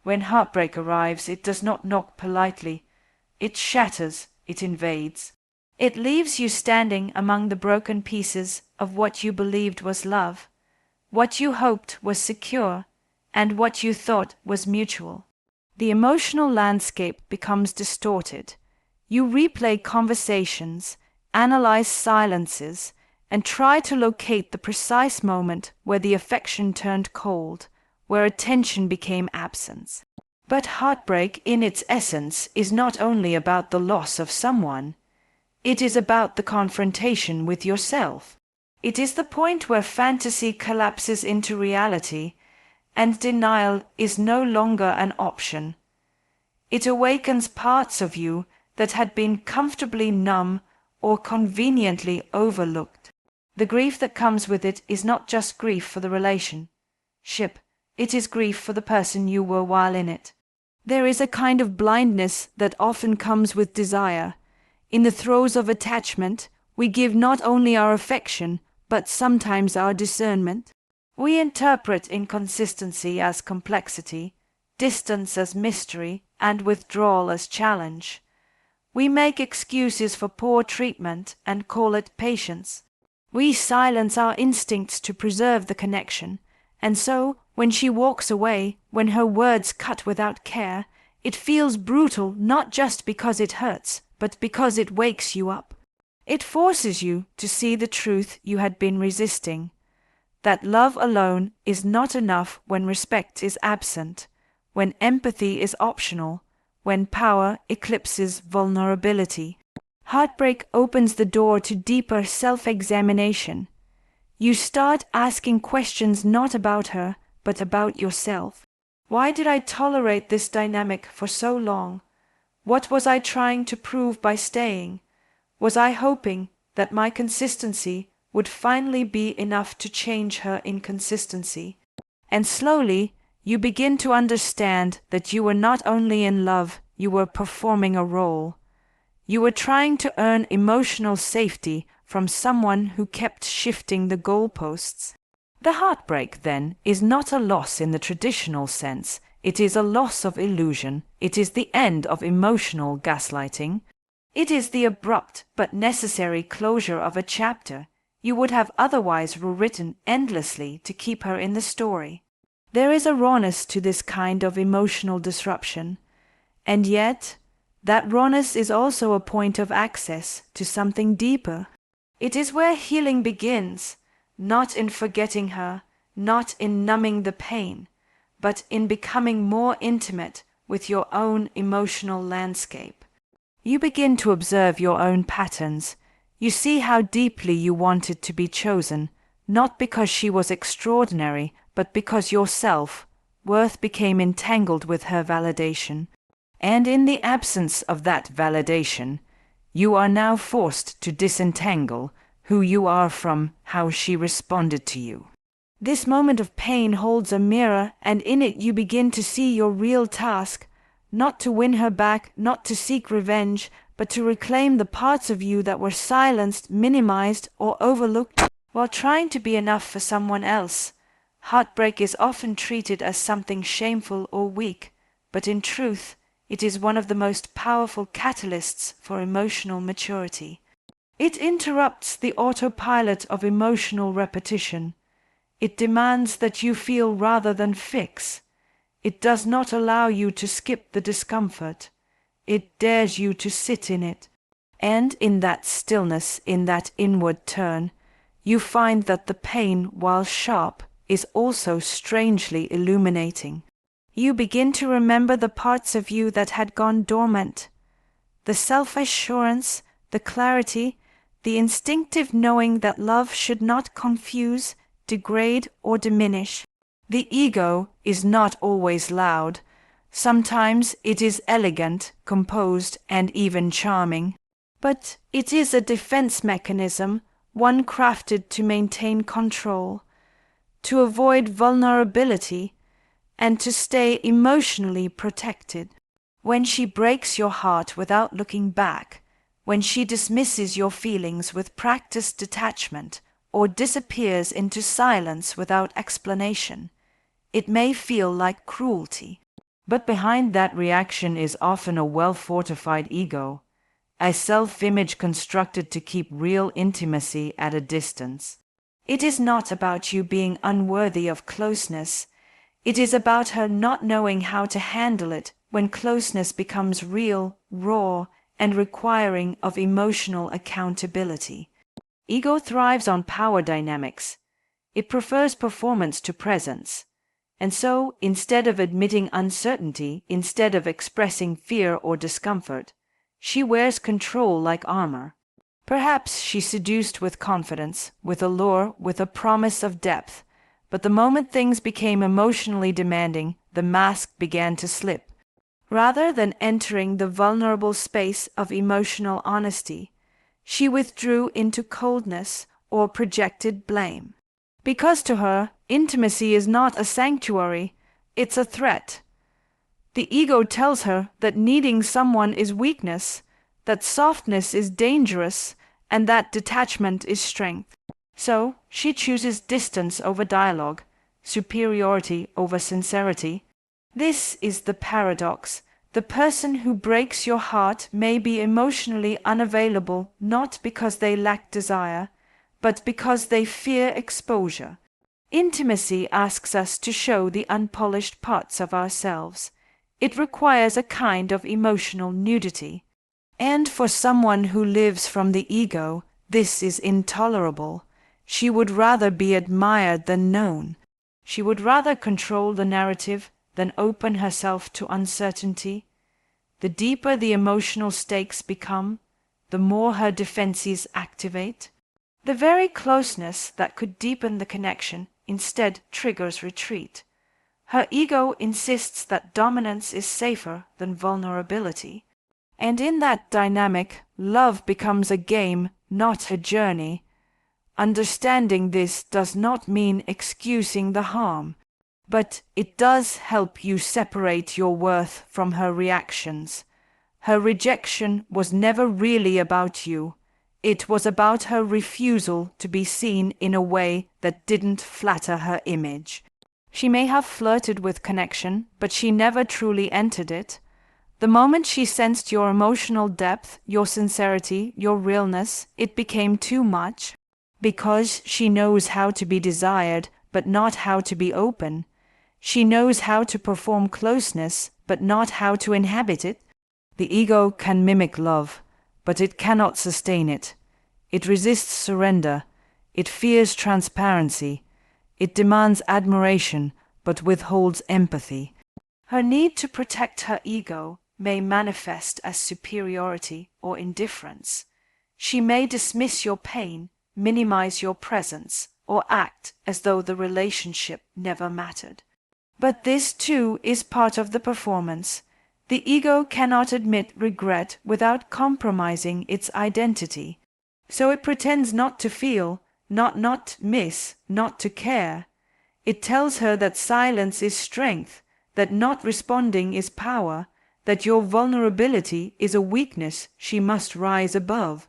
When heartbreak arrives, it does not knock politely. It shatters, it invades. It leaves you standing among the broken pieces of what you believed was love, what you hoped was secure, and what you thought was mutual. The emotional landscape becomes distorted. You replay conversations, analyze silences, and try to locate the precise moment where the affection turned cold, where attention became absence. But heartbreak, in its essence, is not only about the loss of someone. It is about the confrontation with yourself. It is the point where fantasy collapses into reality, and denial is no longer an option. It awakens parts of you that had been comfortably numb or conveniently overlooked. The grief that comes with it is not just grief for the relationship, it is grief for the person you were while in it. There is a kind of blindness that often comes with desire. In the throes of attachment, we give not only our affection, but sometimes our discernment. We interpret inconsistency as complexity, distance as mystery, and withdrawal as challenge. We make excuses for poor treatment and call it patience. We silence our instincts to preserve the connection, and so, when she walks away, when her words cut without care, it feels brutal not just because it hurts, but because it wakes you up. It forces you to see the truth you had been resisting, that love alone is not enough when respect is absent, when empathy is optional, when power eclipses vulnerability. Heartbreak opens the door to deeper self-examination. You start asking questions not about her, but about yourself. Why did I tolerate this dynamic for so long? What was I trying to prove by staying? Was I hoping that my consistency would finally be enough to change her inconsistency? And slowly, you begin to understand that you were not only in love, you were performing a role. You were trying to earn emotional safety from someone who kept shifting the goalposts. The heartbreak, then, is not a loss in the traditional sense. It is a loss of illusion. It is the end of emotional gaslighting. It is the abrupt but necessary closure of a chapter you would have otherwise rewritten endlessly to keep her in the story. There is a rawness to this kind of emotional disruption, and yet that rawness is also a point of access to something deeper. It is where healing begins, not in forgetting her, not in numbing the pain, but in becoming more intimate with your own emotional landscape. You begin to observe your own patterns. You see how deeply you wanted to be chosen, not because she was extraordinary, but because your self-worth became entangled with her validation. And in the absence of that validation, you are now forced to disentangle who you are from how she responded to you. This moment of pain holds a mirror, and in it you begin to see your real task, not to win her back, not to seek revenge, but to reclaim the parts of you that were silenced, minimized, or overlooked while trying to be enough for someone else. Heartbreak is often treated as something shameful or weak, but in truth, it is one of the most powerful catalysts for emotional maturity. It interrupts the autopilot of emotional repetition. It demands that you feel rather than fix. It does not allow you to skip the discomfort. It dares you to sit in it. And in that stillness, in that inward turn, you find that the pain, while sharp, is also strangely illuminating. You begin to remember the parts of you that had gone dormant. The self-assurance, the clarity, the instinctive knowing that love should not confuse, degrade, or diminish. The ego is not always loud. Sometimes it is elegant, composed, and even charming. But it is a defense mechanism, one crafted to maintain control, to avoid vulnerability, and to stay emotionally protected. When she breaks your heart without looking back, when she dismisses your feelings with practiced detachment, or disappears into silence without explanation, it may feel like cruelty. But behind that reaction is often a well-fortified ego, a self-image constructed to keep real intimacy at a distance. It is not about you being unworthy of closeness. It is about her not knowing how to handle it when closeness becomes real, raw, and requiring of emotional accountability. Ego thrives on power dynamics. It prefers performance to presence. And so, instead of admitting uncertainty, instead of expressing fear or discomfort, she wears control like armor. Perhaps she seduced with confidence, with allure, with a promise of depth, but the moment things became emotionally demanding, the mask began to slip. Rather than entering the vulnerable space of emotional honesty, she withdrew into coldness or projected blame. Because to her, intimacy is not a sanctuary, it's a threat. The ego tells her that needing someone is weakness, that softness is dangerous, and that detachment is strength. So she chooses distance over dialogue, superiority over sincerity. This is the paradox. The person who breaks your heart may be emotionally unavailable not because they lack desire, but because they fear exposure. Intimacy asks us to show the unpolished parts of ourselves. It requires a kind of emotional nudity. And for someone who lives from the ego, this is intolerable. She would rather be admired than known. She would rather control the narrative than open herself to uncertainty. The deeper the emotional stakes become, the more her defenses activate. The very closeness that could deepen the connection instead triggers retreat. Her ego insists that dominance is safer than vulnerability. And in that dynamic, love becomes a game, not a journey. Understanding this does not mean excusing the harm, but it does help you separate your worth from her reactions. Her rejection was never really about you. It was about her refusal to be seen in a way that didn't flatter her image. She may have flirted with connection, but she never truly entered it. The moment she sensed your emotional depth, your sincerity, your realness, it became too much. Because she knows how to be desired, but not how to be open. She knows how to perform closeness, but not how to inhabit it. The ego can mimic love, but it cannot sustain it. It resists surrender. It fears transparency. It demands admiration, but withholds empathy. Her need to protect her ego may manifest as superiority or indifference. She may dismiss your pain, minimize your presence, or act as though the relationship never mattered. But this too is part of the performance. The ego cannot admit regret without compromising its identity. So it pretends not to feel, not miss, not to care. It tells her that silence is strength, that not responding is power, that your vulnerability is a weakness she must rise above.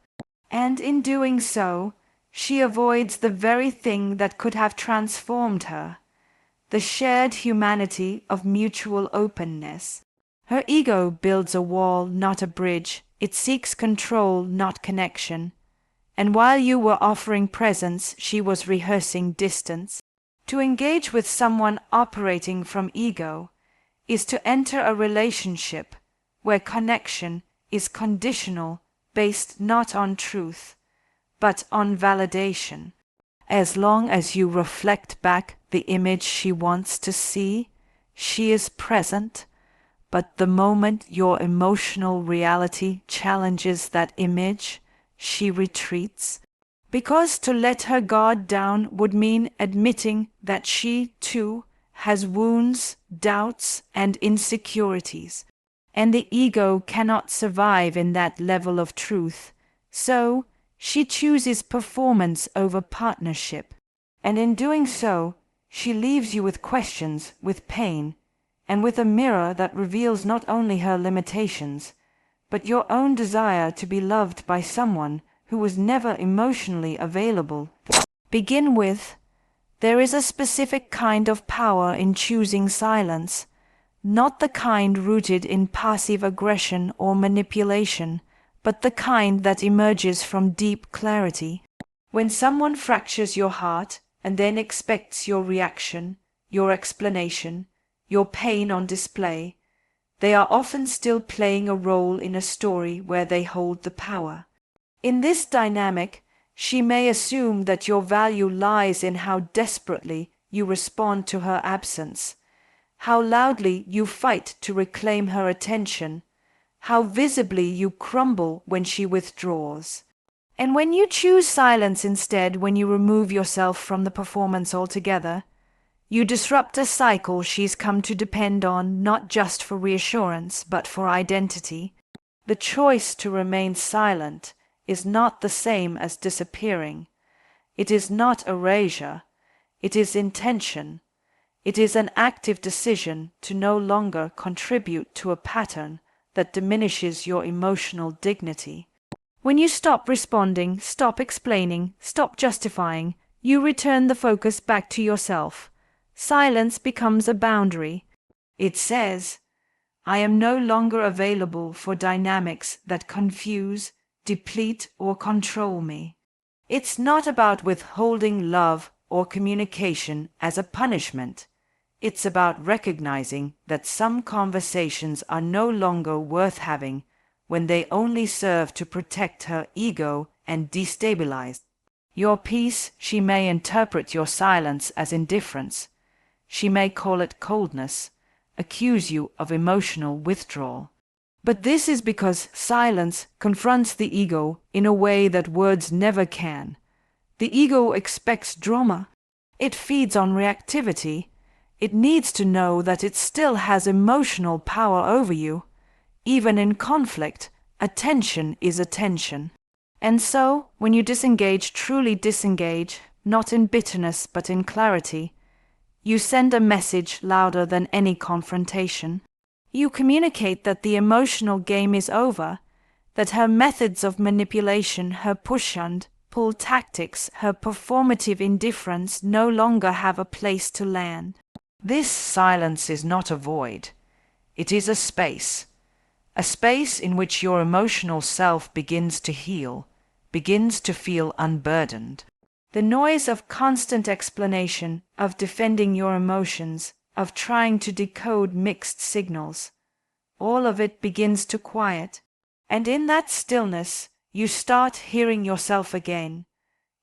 And in doing so, she avoids the very thing that could have transformed her, the shared humanity of mutual openness. Her ego builds a wall, not a bridge. It seeks control, not connection. And while you were offering presence, she was rehearsing distance. To engage with someone operating from ego is to enter a relationship where connection is conditional, based not on truth, but on validation. As long as you reflect back the image she wants to see, she is present, but the moment your emotional reality challenges that image, she retreats. Because to let her guard down would mean admitting that she, too, has wounds, doubts, and insecurities, and the ego cannot survive in that level of truth. So, she chooses performance over partnership, and in doing so, she leaves you with questions, with pain, and with a mirror that reveals not only her limitations, but your own desire to be loved by someone who was never emotionally available. Begin with, there is a specific kind of power in choosing silence, not the kind rooted in passive aggression or manipulation, but the kind that emerges from deep clarity. When someone fractures your heart and then expects your reaction, your explanation, your pain on display, they are often still playing a role in a story where they hold the power. In this dynamic, she may assume that your value lies in how desperately you respond to her absence, how loudly you fight to reclaim her attention, how visibly you crumble when she withdraws. And when you choose silence instead, when you remove yourself from the performance altogether, you disrupt a cycle she's come to depend on not just for reassurance, but for identity. The choice to remain silent is not the same as disappearing. It is not erasure. It is intention. It is an active decision to no longer contribute to a pattern that diminishes your emotional dignity. When you stop responding, stop explaining, stop justifying, you return the focus back to yourself. Silence becomes a boundary. It says, I am no longer available for dynamics that confuse, deplete, or control me. It's not about withholding love or communication as a punishment. It's about recognizing that some conversations are no longer worth having when they only serve to protect her ego and destabilize your peace. She may interpret your silence as indifference. She may call it coldness, accuse you of emotional withdrawal. But this is because silence confronts the ego in a way that words never can. The ego expects drama. It feeds on reactivity. It needs to know that it still has emotional power over you. Even in conflict, attention is attention. And so, when you disengage, truly disengage, not in bitterness but in clarity, you send a message louder than any confrontation. You communicate that the emotional game is over, that her methods of manipulation, her push and pull tactics, her performative indifference no longer have a place to land. This silence is not a void. It is a space in which your emotional self begins to heal, begins to feel unburdened. The noise of constant explanation, of defending your emotions, of trying to decode mixed signals, all of it begins to quiet. And in that stillness, you start hearing yourself again.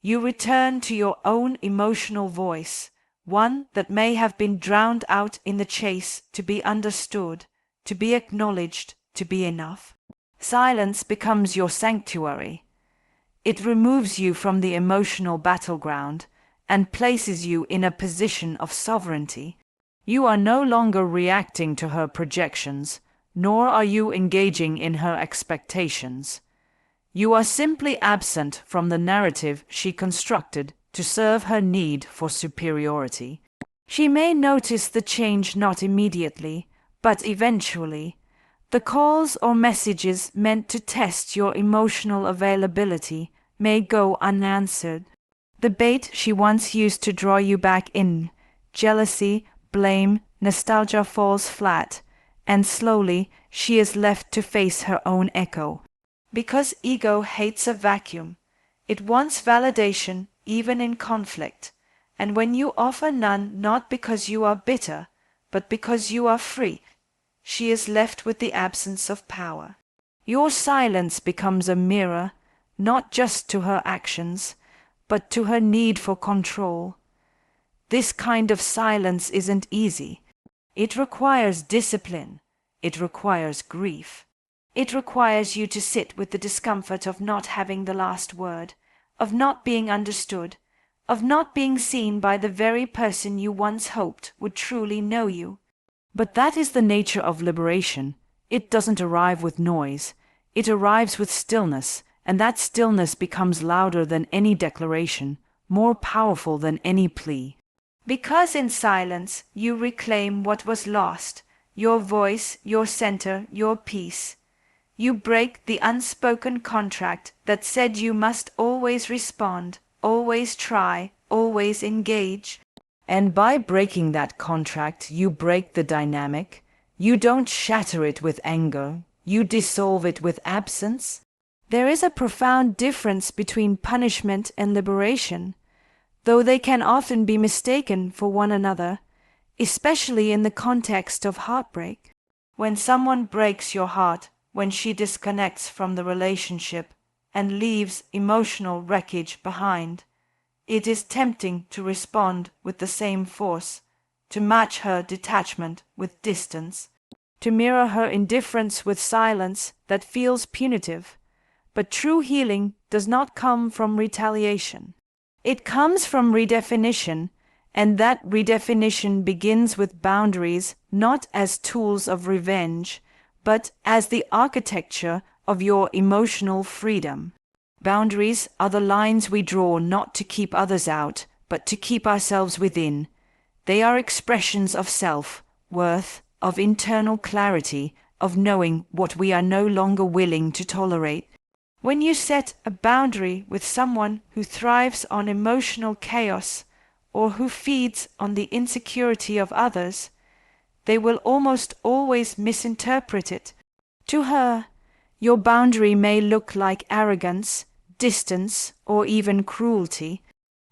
You return to your own emotional voice, one that may have been drowned out in the chase to be understood, to be acknowledged, to be enough. Silence becomes your sanctuary. It removes you from the emotional battleground and places you in a position of sovereignty. You are no longer reacting to her projections, nor are you engaging in her expectations. You are simply absent from the narrative she constructed to serve her need for superiority. She may notice the change not immediately, but eventually. The calls or messages meant to test your emotional availability may go unanswered. The bait she once used to draw you back in, jealousy, blame, nostalgia falls flat, and slowly she is left to face her own echo. Because ego hates a vacuum. It wants validation even in conflict, and when you offer none, not because you are bitter, but because you are free, she is left with the absence of power. Your silence becomes a mirror, not just to her actions, but to her need for control. This kind of silence isn't easy. It requires discipline. It requires grief. It requires you to sit with the discomfort of not having the last word, of not being understood, of not being seen by the very person you once hoped would truly know you. But that is the nature of liberation. It doesn't arrive with noise. It arrives with stillness, and that stillness becomes louder than any declaration, more powerful than any plea. Because in silence you reclaim what was lost, your voice, your center, your peace. You break the unspoken contract that said you must always respond, always try, always engage. And by breaking that contract, you break the dynamic, You don't shatter it with anger, you dissolve it with absence. There is a profound difference between punishment and liberation, though they can often be mistaken for one another, especially in the context of heartbreak. When someone breaks your heart, when she disconnects from the relationship and leaves emotional wreckage behind, it is tempting to respond with the same force, to match her detachment with distance, to mirror her indifference with silence that feels punitive. But true healing does not come from retaliation. It comes from redefinition, and that redefinition begins with boundaries not as tools of revenge, but as the architecture of your emotional freedom. Boundaries are the lines we draw not to keep others out, but to keep ourselves within. They are expressions of self, worth, of internal clarity, of knowing what we are no longer willing to tolerate. When you set a boundary with someone who thrives on emotional chaos or who feeds on the insecurity of others, they will almost always misinterpret it. To her, your boundary may look like arrogance, distance, or even cruelty,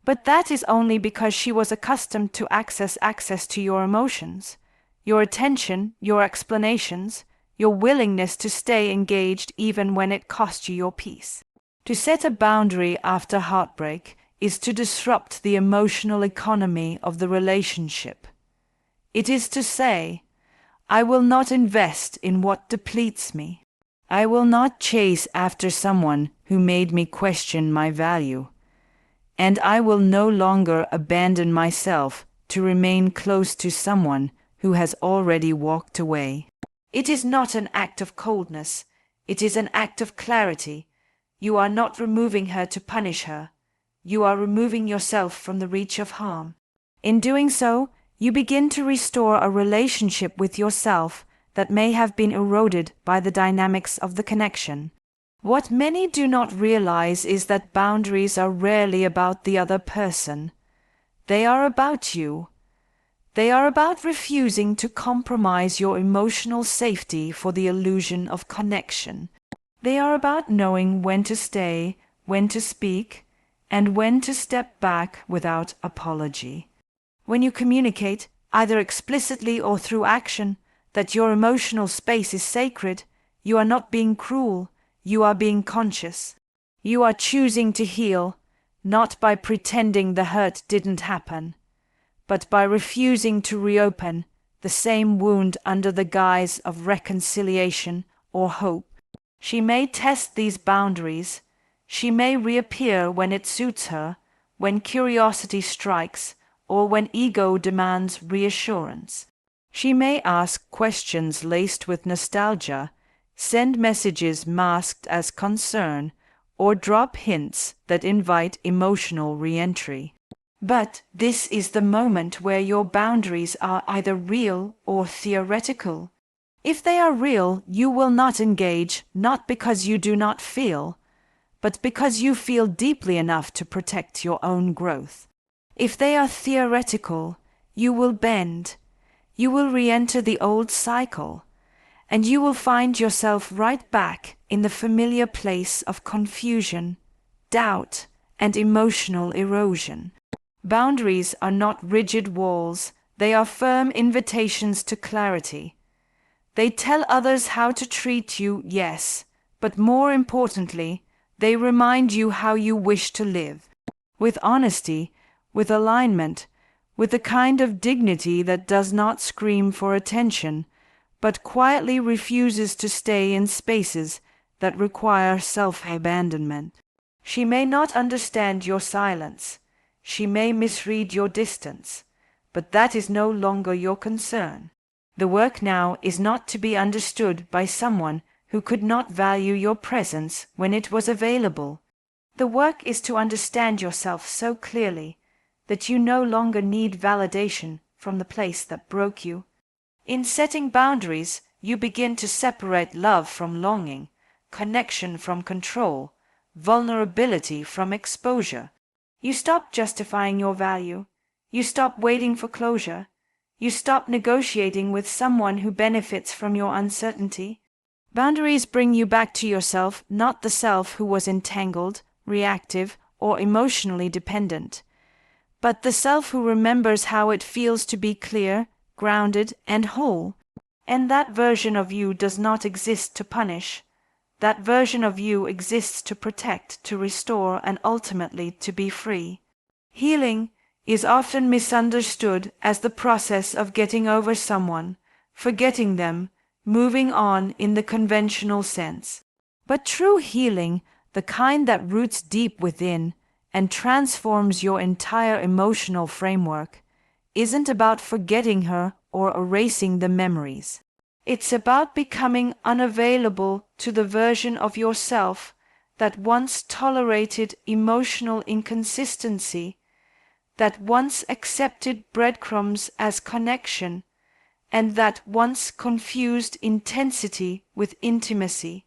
but that is only because she was accustomed to access to your emotions, your attention, your explanations, your willingness to stay engaged even when it cost you your peace. To set a boundary after heartbreak is to disrupt the emotional economy of the relationship. It is to say, I will not invest in what depletes me. I will not chase after someone who made me question my value. And I will no longer abandon myself to remain close to someone who has already walked away. It is not an act of coldness, it is an act of clarity. You are not removing her to punish her. You are removing yourself from the reach of harm. In doing so, you begin to restore a relationship with yourself that may have been eroded by the dynamics of the connection. What many do not realize is that boundaries are rarely about the other person. They are about you. They are about refusing to compromise your emotional safety for the illusion of connection. They are about knowing when to stay, when to speak, and when to step back without apology. When you communicate, either explicitly or through action, that your emotional space is sacred, you are not being cruel, you are being conscious. You are choosing to heal, not by pretending the hurt didn't happen, but by refusing to reopen the same wound under the guise of reconciliation or hope. She may test these boundaries. She may reappear when it suits her, when curiosity strikes, or when ego demands reassurance. She may ask questions laced with nostalgia, send messages masked as concern, or drop hints that invite emotional re-entry. But this is the moment where your boundaries are either real or theoretical. If they are real, you will not engage, not because you do not feel, but because you feel deeply enough to protect your own growth. If they are theoretical, you will bend, you will re-enter the old cycle, and you will find yourself right back in the familiar place of confusion, doubt, and emotional erosion. Boundaries are not rigid walls, they are firm invitations to clarity. They tell others how to treat you, yes, but more importantly, they remind you how you wish to live. With honesty, with alignment, with the kind of dignity that does not scream for attention, but quietly refuses to stay in spaces that require self-abandonment. She may not understand your silence. She may misread your distance, but that is no longer your concern. The work now is not to be understood by someone who could not value your presence when it was available. The work is to understand yourself so clearly that you no longer need validation from the place that broke you. In setting boundaries, you begin to separate love from longing, connection from control, vulnerability from exposure. You stop justifying your value. You stop waiting for closure. You stop negotiating with someone who benefits from your uncertainty. Boundaries bring you back to yourself, not the self who was entangled, reactive, or emotionally dependent, but the self who remembers how it feels to be clear, grounded, and whole. And that version of you does not exist to punish. That version of you exists to protect, to restore, and ultimately to be free. Healing is often misunderstood as the process of getting over someone, forgetting them, moving on in the conventional sense. But true healing, the kind that roots deep within and transforms your entire emotional framework, isn't about forgetting her or erasing the memories. It's about becoming unavailable to the version of yourself that once tolerated emotional inconsistency, that once accepted breadcrumbs as connection, and that once confused intensity with intimacy.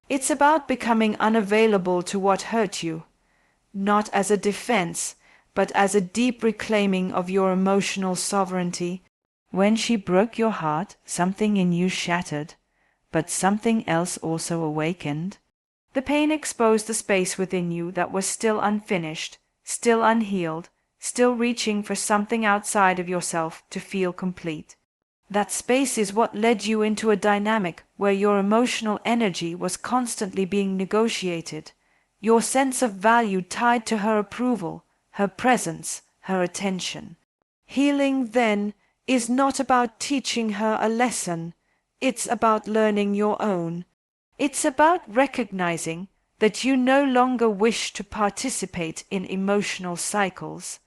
It's about becoming unavailable to what hurt you, not as a defense, but as a deep reclaiming of your emotional sovereignty. When she broke your heart, something in you shattered, but something else also awakened. The pain exposed the space within you that was still unfinished, still unhealed, still reaching for something outside of yourself to feel complete. That space is what led you into a dynamic where your emotional energy was constantly being negotiated, your sense of value tied to her approval, her presence, her attention. Healing, then, is not about teaching her a lesson, it's about learning your own. It's about recognizing that you no longer wish to participate in emotional cycles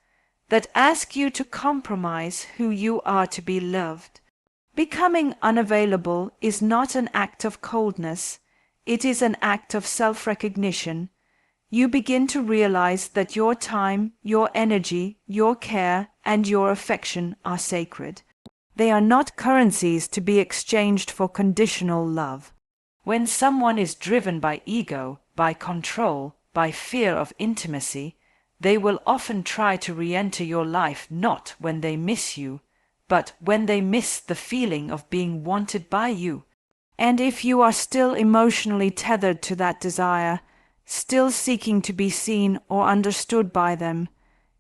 that ask you to compromise who you are to be loved. Becoming unavailable is not an act of coldness, it is an act of self-recognition. You begin to realize that your time, your energy, your care, and your affection are sacred. They are not currencies to be exchanged for conditional love. When someone is driven by ego, by control, by fear of intimacy, they will often try to re-enter your life not when they miss you, but when they miss the feeling of being wanted by you. And if you are still emotionally tethered to that desire, still seeking to be seen or understood by them,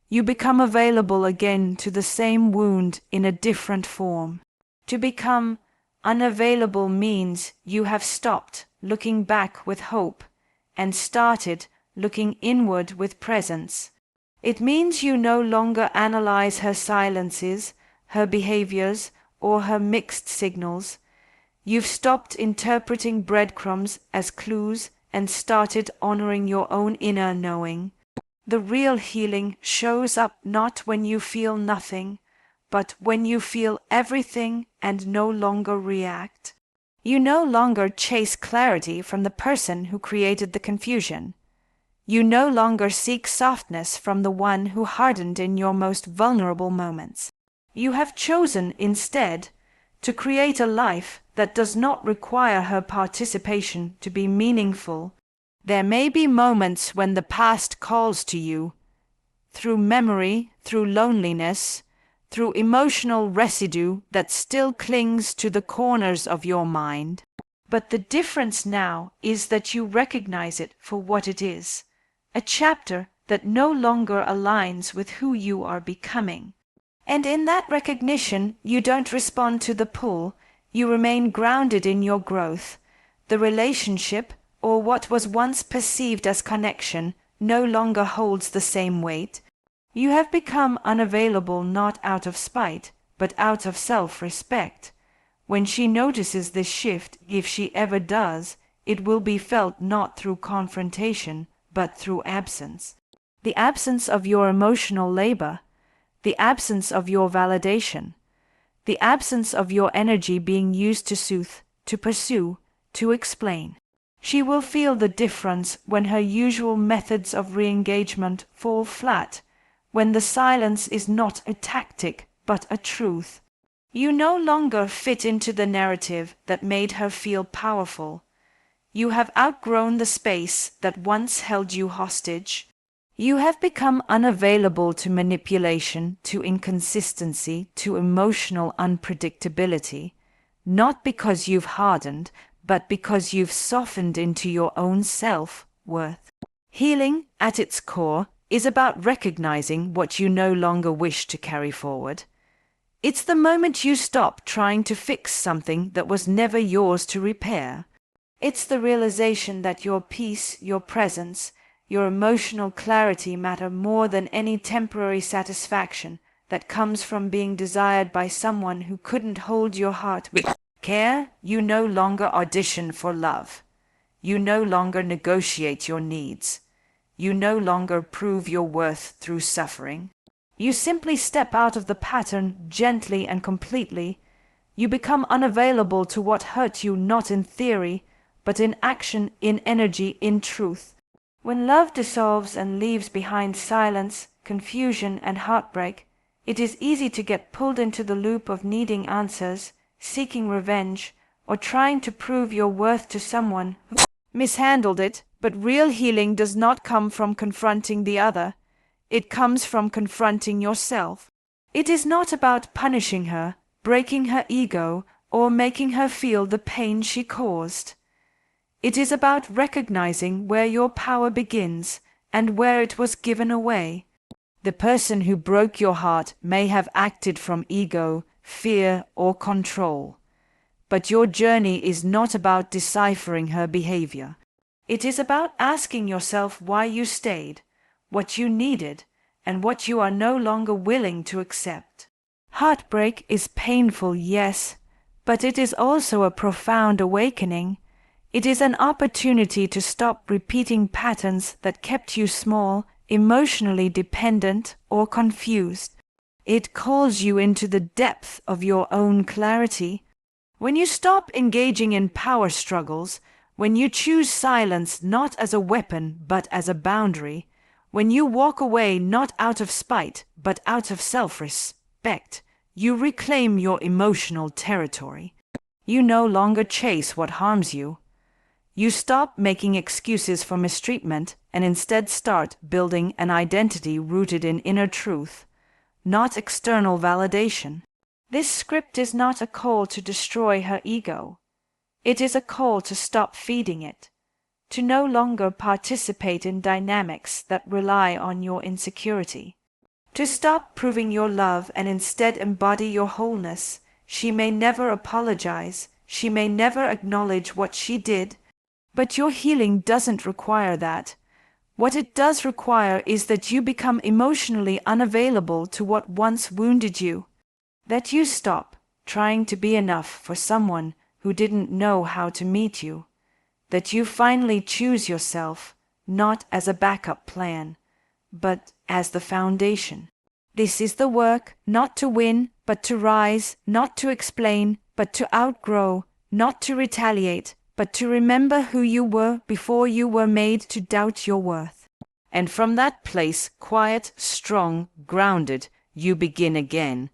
you become available again to the same wound in a different form. To become unavailable means you have stopped looking back with hope and started looking inward with presence. It means you no longer analyze her silences, her behaviors, or her mixed signals. You've stopped interpreting breadcrumbs as clues and started honoring your own inner knowing. The real healing shows up not when you feel nothing, but when you feel everything and no longer react. You no longer chase clarity from the person who created the confusion. You no longer seek softness from the one who hardened in your most vulnerable moments. You have chosen instead to create a life that does not require her participation to be meaningful. There may be moments when the past calls to you, through memory, through loneliness, through emotional residue that still clings to the corners of your mind. But the difference now is that you recognize it for what it is, a chapter that no longer aligns with who you are becoming. And in that recognition, you don't respond to the pull, you remain grounded in your growth. The relationship, or what was once perceived as connection, no longer holds the same weight. You have become unavailable not out of spite, but out of self-respect. When she notices this shift, if she ever does, it will be felt not through confrontation, but through absence. The absence of your emotional labor, the absence of your validation, the absence of your energy being used to soothe, to pursue, to explain. She will feel the difference when her usual methods of re-engagement fall flat, when the silence is not a tactic but a truth. You no longer fit into the narrative that made her feel powerful. You have outgrown the space that once held you hostage. You have become unavailable to manipulation, to inconsistency, to emotional unpredictability, not because you've hardened, but because you've softened into your own self-worth. Healing, at its core, is about recognizing what you no longer wish to carry forward. It's the moment you stop trying to fix something that was never yours to repair. It's the realization that your peace, your presence, your emotional clarity matter more than any temporary satisfaction that comes from being desired by someone who couldn't hold your heart with care. You no longer audition for love. You no longer negotiate your needs. You no longer prove your worth through suffering. You simply step out of the pattern gently and completely. You become unavailable to what hurt you, not in theory, but in action, in energy, in truth. When love dissolves and leaves behind silence, confusion, and heartbreak, it is easy to get pulled into the loop of needing answers, seeking revenge, or trying to prove your worth to someone who mishandled it. But real healing does not come from confronting the other. It comes from confronting yourself. It is not about punishing her, breaking her ego, or making her feel the pain she caused. It is about recognizing where your power begins and where it was given away. The person who broke your heart may have acted from ego, fear, or control. But your journey is not about deciphering her behavior. It is about asking yourself why you stayed, what you needed, and what you are no longer willing to accept. Heartbreak is painful, yes, but it is also a profound awakening. It is an opportunity to stop repeating patterns that kept you small, emotionally dependent, or confused. It calls you into the depth of your own clarity. When you stop engaging in power struggles, when you choose silence not as a weapon but as a boundary, when you walk away not out of spite but out of self-respect, you reclaim your emotional territory. You no longer chase what harms you. You stop making excuses for mistreatment and instead start building an identity rooted in inner truth, not external validation. This script is not a call to destroy her ego. It is a call to stop feeding it, to no longer participate in dynamics that rely on your insecurity, to stop proving your love and instead embody your wholeness. She may never apologize, she may never acknowledge what she did, but your healing doesn't require that. What it does require is that you become emotionally unavailable to what once wounded you, that you stop trying to be enough for someone who didn't know how to meet you, that you finally choose yourself, not as a backup plan, but as the foundation. This is the work, not to win, but to rise, not to explain, but to outgrow, not to retaliate, but to remember who you were before you were made to doubt your worth. And from that place, quiet, strong, grounded, you begin again,